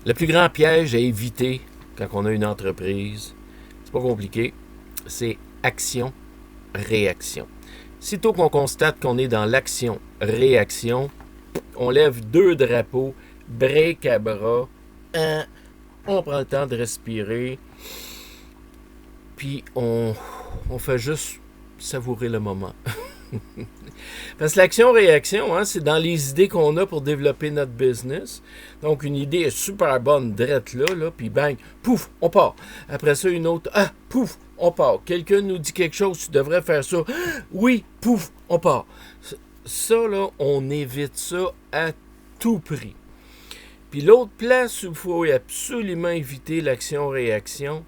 Le plus grand piège à éviter quand on a une entreprise, c'est pas compliqué, c'est action-réaction. Sitôt qu'on constate qu'on est dans l'action-réaction, on lève 2 drapeaux, break à bras, on prend le temps de respirer, puis on fait juste savourer le moment. Parce que l'action-réaction, hein, c'est dans les idées qu'on a pour développer notre business. Donc, une idée est super bonne, drette là, puis bang, pouf, on part. Après ça, une autre, pouf, on part. Quelqu'un nous dit quelque chose, tu devrais faire ça. Oui, pouf, on part. Ça, là, on évite ça à tout prix. Puis l'autre place où il faut absolument éviter l'action-réaction,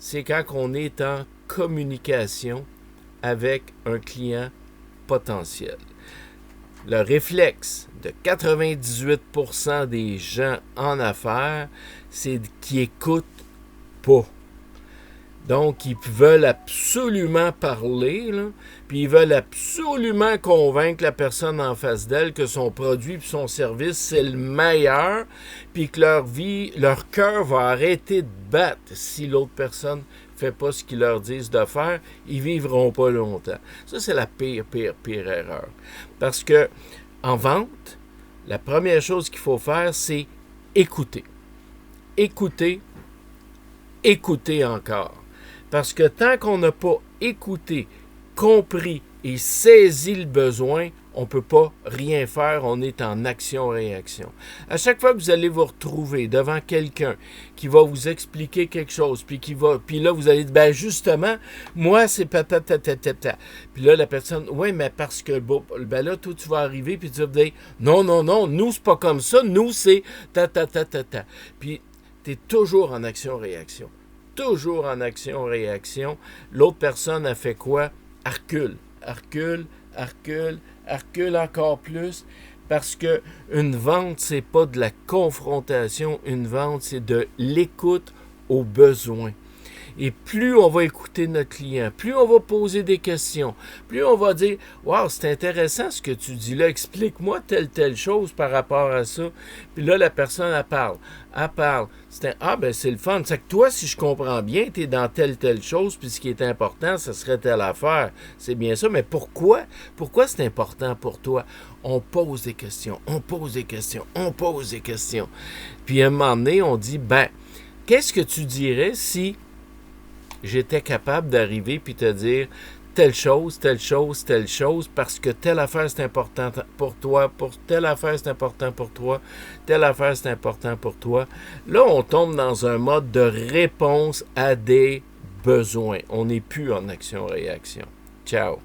c'est quand on est en communication avec un client potentiel. Le réflexe de 98% des gens en affaires, c'est qu'ils n'écoutent pas. Donc, ils veulent absolument parler, là, puis ils veulent absolument convaincre la personne en face d'elle que son produit et son service, c'est le meilleur, puis que leur cœur va arrêter de battre si l'autre personne ne fait pas ce qu'ils leur disent de faire, ils ne vivront pas longtemps. Ça, c'est la pire erreur. Parce que en vente, la première chose qu'il faut faire, c'est écouter. Écouter encore. Parce que tant qu'on n'a pas écouté, compris et saisi le besoin, on ne peut pas rien faire, on est en action-réaction. À chaque fois que vous allez vous retrouver devant quelqu'un qui va vous expliquer quelque chose, puis là, vous allez dire, ben justement, moi, c'est patatatata. Puis là, la personne, oui, mais parce que, ben là, toi, tu vas arriver, puis tu vas dire, non, nous, c'est pas comme ça, nous, c'est ta. Puis, tu es toujours en action-réaction. Toujours en action-réaction. L'autre personne a fait quoi? Recule encore plus. Parce que une vente, c'est pas de la confrontation. Une vente, c'est de l'écoute aux besoins. Et plus on va écouter notre client, plus on va poser des questions, plus on va dire « Wow, c'est intéressant ce que tu dis là, explique-moi telle chose par rapport à ça. » Puis là, la personne, elle parle. C'est le fun. C'est que toi, si je comprends bien, tu es dans telle chose, puis ce qui est important, ce serait telle affaire. C'est bien ça, mais pourquoi? Pourquoi c'est important pour toi? On pose des questions. Puis à un moment donné, on dit, qu'est-ce que tu dirais si j'étais capable d'arriver puis te dire telle chose, parce que telle affaire c'est important pour toi, pour telle affaire c'est important pour toi, telle affaire c'est important pour toi. Là, on tombe dans un mode de réponse à des besoins. On n'est plus en action-réaction. Ciao.